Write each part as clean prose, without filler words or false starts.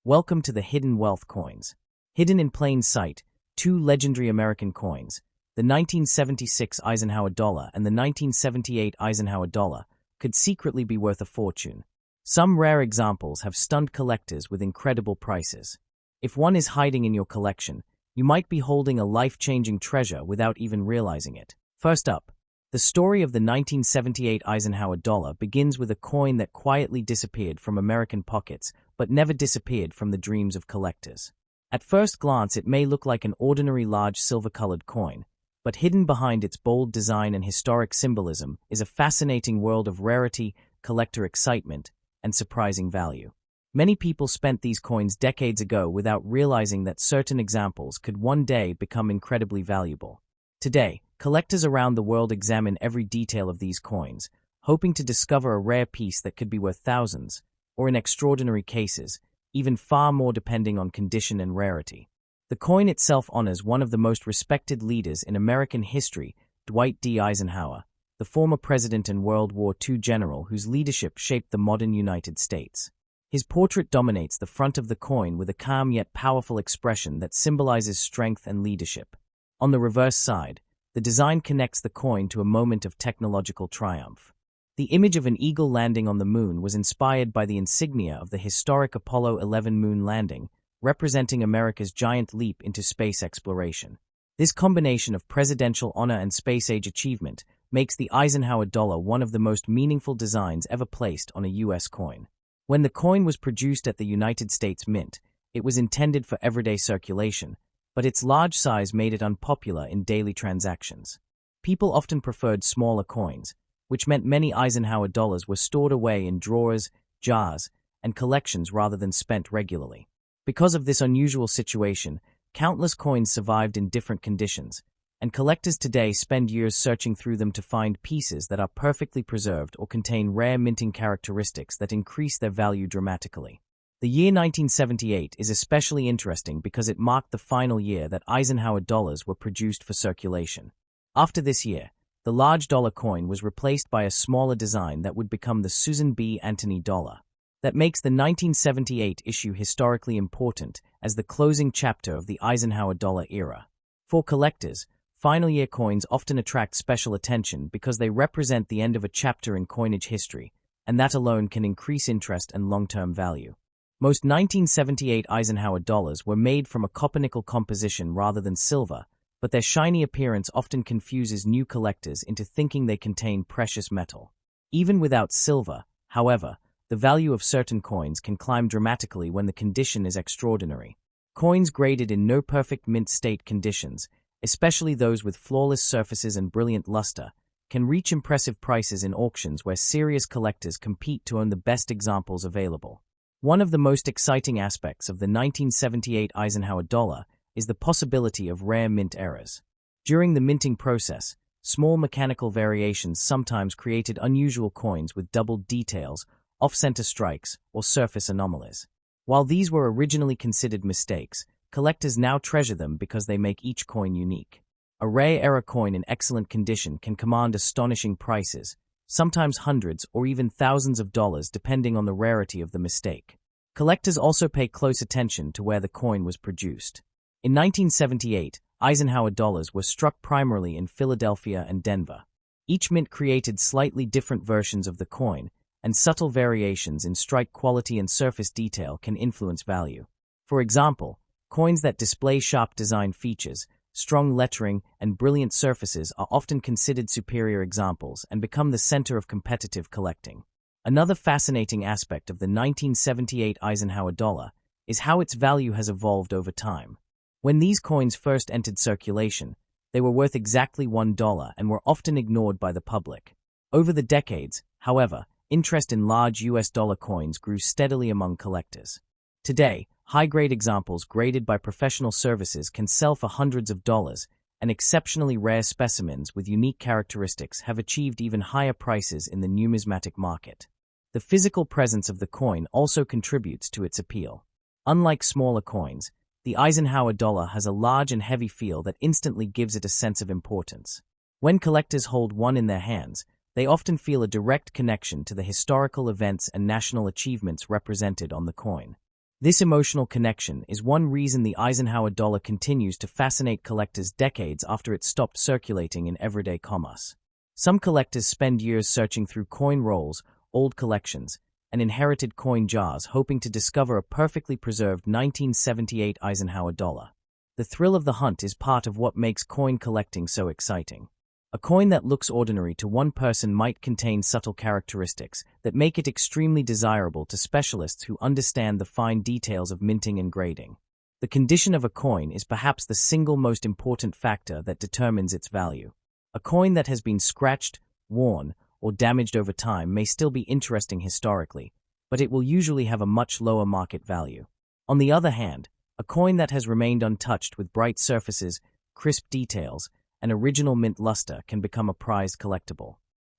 Welcome to the Hidden Wealth Coins. Hidden in plain sight, two legendary American coins, the 1976 Eisenhower Dollar and the 1978 Eisenhower Dollar, could secretly be worth a fortune. Some rare examples have stunned collectors with incredible prices. If one is hiding in your collection, you might be holding a life-changing treasure without even realizing it. First up, the story of the 1978 Eisenhower Dollar begins with a coin that quietly disappeared from American pockets but never disappeared from the dreams of collectors. At first glance, it may look like an ordinary large silver-colored coin, but hidden behind its bold design and historic symbolism is a fascinating world of rarity, collector excitement, and surprising value. Many people spent these coins decades ago without realizing that certain examples could one day become incredibly valuable. Today, collectors around the world examine every detail of these coins, hoping to discover a rare piece that could be worth thousands, or in extraordinary cases, even far more depending on condition and rarity. The coin itself honors one of the most respected leaders in American history, Dwight D. Eisenhower, the former president and World War II general whose leadership shaped the modern United States. His portrait dominates the front of the coin with a calm yet powerful expression that symbolizes strength and leadership. On the reverse side, the design connects the coin to a moment of technological triumph. The image of an eagle landing on the moon was inspired by the insignia of the historic Apollo 11 moon landing, representing America's giant leap into space exploration. This combination of presidential honor and space-age achievement makes the Eisenhower Dollar one of the most meaningful designs ever placed on a U.S. coin. When the coin was produced at the United States Mint, it was intended for everyday circulation, but its large size made it unpopular in daily transactions. People often preferred smaller coins, which meant many Eisenhower dollars were stored away in drawers, jars, and collections rather than spent regularly. Because of this unusual situation, countless coins survived in different conditions, and collectors today spend years searching through them to find pieces that are perfectly preserved or contain rare minting characteristics that increase their value dramatically. The year 1978 is especially interesting because it marked the final year that Eisenhower dollars were produced for circulation. After this year, the large dollar coin was replaced by a smaller design that would become the Susan B. Anthony dollar. That makes the 1978 issue historically important as the closing chapter of the Eisenhower dollar era. For collectors, final year coins often attract special attention because they represent the end of a chapter in coinage history, and that alone can increase interest and long-term value. Most 1978 Eisenhower dollars were made from a copper-nickel composition rather than silver, but their shiny appearance often confuses new collectors into thinking they contain precious metal. Even without silver, however, the value of certain coins can climb dramatically when the condition is extraordinary. Coins graded in no perfect mint state conditions, especially those with flawless surfaces and brilliant luster, can reach impressive prices in auctions where serious collectors compete to own the best examples available. One of the most exciting aspects of the 1978 Eisenhower dollar is the possibility of rare mint errors. During the minting process, small mechanical variations sometimes created unusual coins with doubled details, off-center strikes, or surface anomalies. While these were originally considered mistakes, collectors now treasure them because they make each coin unique. A rare error coin in excellent condition can command astonishing prices, sometimes hundreds or even thousands of dollars depending on the rarity of the mistake. Collectors also pay close attention to where the coin was produced. In 1978, Eisenhower dollars were struck primarily in Philadelphia and Denver. Each mint created slightly different versions of the coin, and subtle variations in strike quality and surface detail can influence value. For example, coins that display sharp design features, strong lettering, and brilliant surfaces are often considered superior examples and become the center of competitive collecting. Another fascinating aspect of the 1978 Eisenhower dollar is how its value has evolved over time. When these coins first entered circulation, they were worth exactly $1 and were often ignored by the public. Over the decades, however, interest in large US dollar coins grew steadily among collectors. Today, high-grade examples graded by professional services can sell for hundreds of dollars, and exceptionally rare specimens with unique characteristics have achieved even higher prices in the numismatic market. The physical presence of the coin also contributes to its appeal. Unlike smaller coins, the Eisenhower dollar has a large and heavy feel that instantly gives it a sense of importance. When collectors hold one in their hands, they often feel a direct connection to the historical events and national achievements represented on the coin. This emotional connection is one reason the Eisenhower dollar continues to fascinate collectors decades after it stopped circulating in everyday commerce. Some collectors spend years searching through coin rolls, old collections, and inherited coin jars hoping to discover a perfectly preserved 1978 Eisenhower dollar. The thrill of the hunt is part of what makes coin collecting so exciting. A coin that looks ordinary to one person might contain subtle characteristics that make it extremely desirable to specialists who understand the fine details of minting and grading. The condition of a coin is perhaps the single most important factor that determines its value. A coin that has been scratched, worn, or damaged over time may still be interesting historically, but it will usually have a much lower market value. On the other hand, a coin that has remained untouched with bright surfaces, crisp details, and original mint luster can become a prized collectible.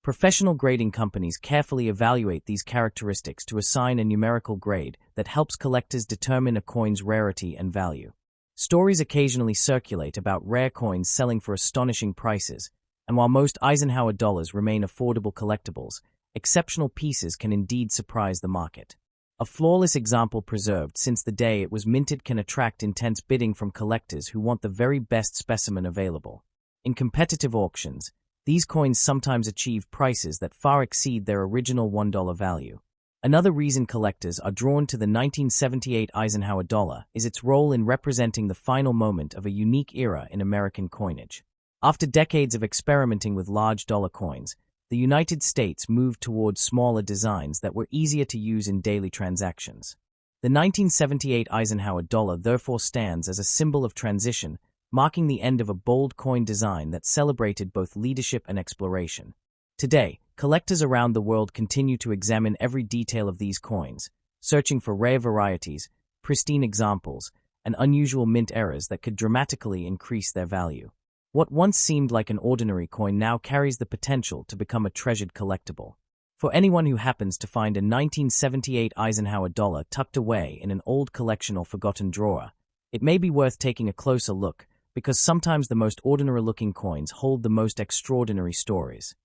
Professional grading companies carefully evaluate these characteristics to assign a numerical grade that helps collectors determine a coin's rarity and value. Stories occasionally circulate about rare coins selling for astonishing prices, and while most Eisenhower dollars remain affordable collectibles, exceptional pieces can indeed surprise the market. A flawless example preserved since the day it was minted can attract intense bidding from collectors who want the very best specimen available. In competitive auctions, these coins sometimes achieve prices that far exceed their original $1 value. Another reason collectors are drawn to the 1978 Eisenhower dollar is its role in representing the final moment of a unique era in American coinage. After decades of experimenting with large dollar coins, the United States moved towards smaller designs that were easier to use in daily transactions. The 1978 Eisenhower dollar therefore stands as a symbol of transition, marking the end of a bold coin design that celebrated both leadership and exploration. Today, collectors around the world continue to examine every detail of these coins, searching for rare varieties, pristine examples, and unusual mint errors that could dramatically increase their value. What once seemed like an ordinary coin now carries the potential to become a treasured collectible. For anyone who happens to find a 1978 Eisenhower dollar tucked away in an old collection or forgotten drawer, it may be worth taking a closer look, because sometimes the most ordinary-looking coins hold the most extraordinary stories.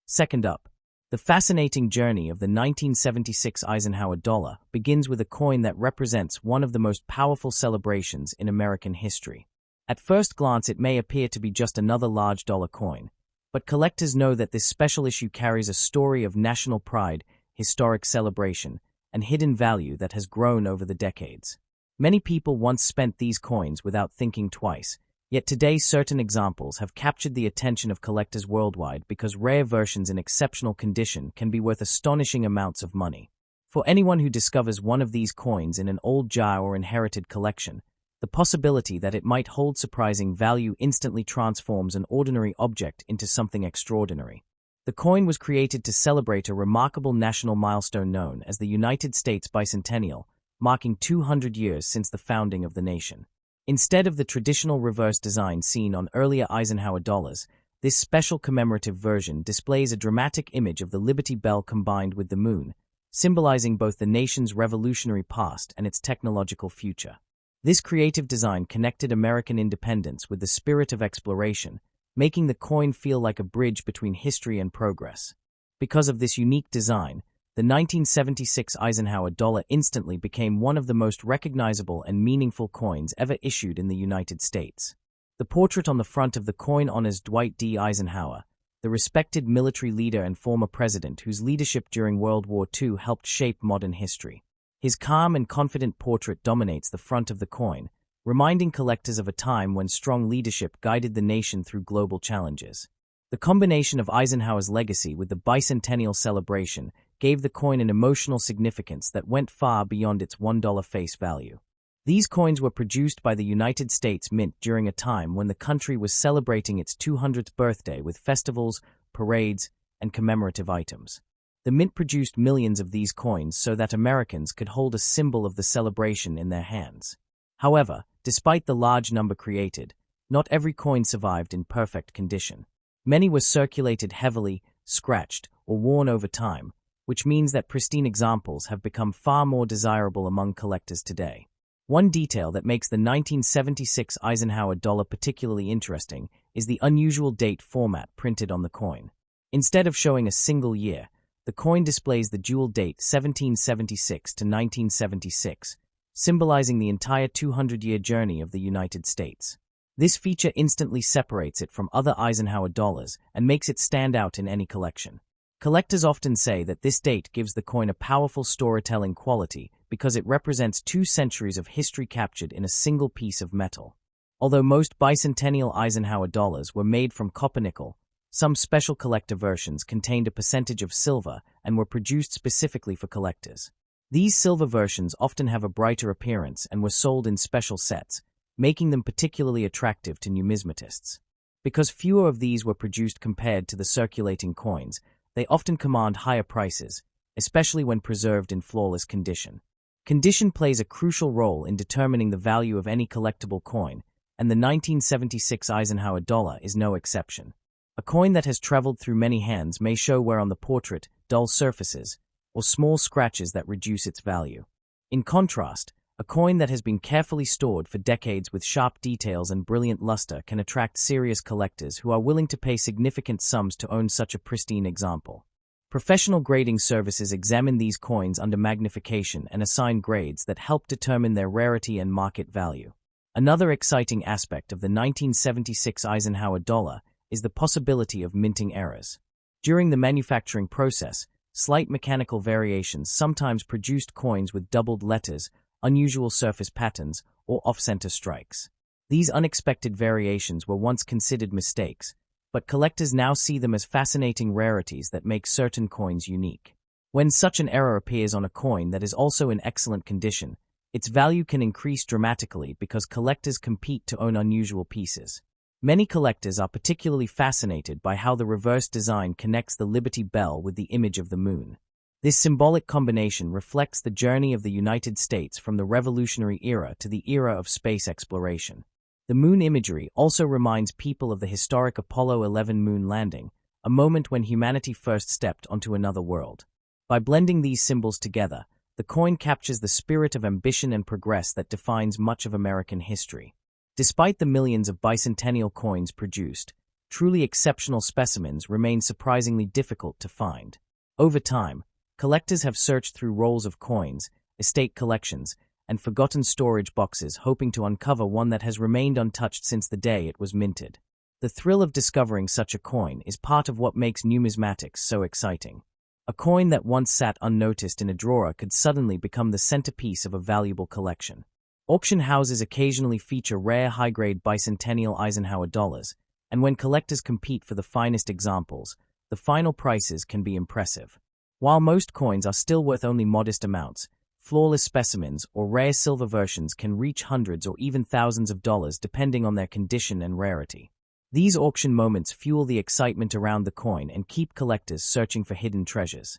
Second up, the fascinating journey of the 1976 Eisenhower dollar begins with a coin that represents one of the most powerful celebrations in American history. At first glance, it may appear to be just another large dollar coin, but collectors know that this special issue carries a story of national pride, historic celebration, and hidden value that has grown over the decades. Many people once spent these coins without thinking twice, yet today certain examples have captured the attention of collectors worldwide because rare versions in exceptional condition can be worth astonishing amounts of money. For anyone who discovers one of these coins in an old jar or inherited collection, the possibility that it might hold surprising value instantly transforms an ordinary object into something extraordinary. The coin was created to celebrate a remarkable national milestone known as the United States Bicentennial, marking 200 years since the founding of the nation. Instead of the traditional reverse design seen on earlier Eisenhower dollars, this special commemorative version displays a dramatic image of the Liberty Bell combined with the moon, symbolizing both the nation's revolutionary past and its technological future. This creative design connected American independence with the spirit of exploration, making the coin feel like a bridge between history and progress. Because of this unique design, the 1976 Eisenhower dollar instantly became one of the most recognizable and meaningful coins ever issued in the United States. The portrait on the front of the coin honors Dwight D. Eisenhower, the respected military leader and former president whose leadership during World War II helped shape modern history. His calm and confident portrait dominates the front of the coin, reminding collectors of a time when strong leadership guided the nation through global challenges. The combination of Eisenhower's legacy with the bicentennial celebration gave the coin an emotional significance that went far beyond its $1 face value. These coins were produced by the United States Mint during a time when the country was celebrating its 200th birthday with festivals, parades, and commemorative items. The Mint produced millions of these coins so that Americans could hold a symbol of the celebration in their hands. However, despite the large number created, not every coin survived in perfect condition. Many were circulated heavily, scratched, or worn over time, which means that pristine examples have become far more desirable among collectors today. One detail that makes the 1976 Eisenhower dollar particularly interesting is the unusual date format printed on the coin. Instead of showing a single year, the coin displays the dual date 1776 to 1976, symbolizing the entire 200-year journey of the United States. This feature instantly separates it from other Eisenhower dollars and makes it stand out in any collection. Collectors often say that this date gives the coin a powerful storytelling quality because it represents 2 centuries of history captured in a single piece of metal. Although most bicentennial Eisenhower dollars were made from copper-nickel, some special collector versions contained a percentage of silver and were produced specifically for collectors. These silver versions often have a brighter appearance and were sold in special sets, making them particularly attractive to numismatists. Because fewer of these were produced compared to the circulating coins, they often command higher prices, especially when preserved in flawless condition. Condition plays a crucial role in determining the value of any collectible coin, and the 1976 Eisenhower dollar is no exception. A coin that has traveled through many hands may show wear on the portrait, dull surfaces, or small scratches that reduce its value. In contrast, a coin that has been carefully stored for decades with sharp details and brilliant luster can attract serious collectors who are willing to pay significant sums to own such a pristine example. Professional grading services examine these coins under magnification and assign grades that help determine their rarity and market value. Another exciting aspect of the 1976 Eisenhower dollar is the possibility of minting errors. During the manufacturing process, slight mechanical variations sometimes produced coins with doubled letters, unusual surface patterns, or off-center strikes. These unexpected variations were once considered mistakes, but collectors now see them as fascinating rarities that make certain coins unique. When such an error appears on a coin that is also in excellent condition, its value can increase dramatically because collectors compete to own unusual pieces. Many collectors are particularly fascinated by how the reverse design connects the Liberty Bell with the image of the moon. This symbolic combination reflects the journey of the United States from the Revolutionary era to the era of space exploration. The moon imagery also reminds people of the historic Apollo 11 moon landing, a moment when humanity first stepped onto another world. By blending these symbols together, the coin captures the spirit of ambition and progress that defines much of American history. Despite the millions of bicentennial coins produced, truly exceptional specimens remain surprisingly difficult to find. Over time, collectors have searched through rolls of coins, estate collections, and forgotten storage boxes hoping to uncover one that has remained untouched since the day it was minted. The thrill of discovering such a coin is part of what makes numismatics so exciting. A coin that once sat unnoticed in a drawer could suddenly become the centerpiece of a valuable collection. Auction houses occasionally feature rare high-grade bicentennial Eisenhower dollars, and when collectors compete for the finest examples, the final prices can be impressive. While most coins are still worth only modest amounts, flawless specimens or rare silver versions can reach hundreds or even thousands of dollars depending on their condition and rarity. These auction moments fuel the excitement around the coin and keep collectors searching for hidden treasures.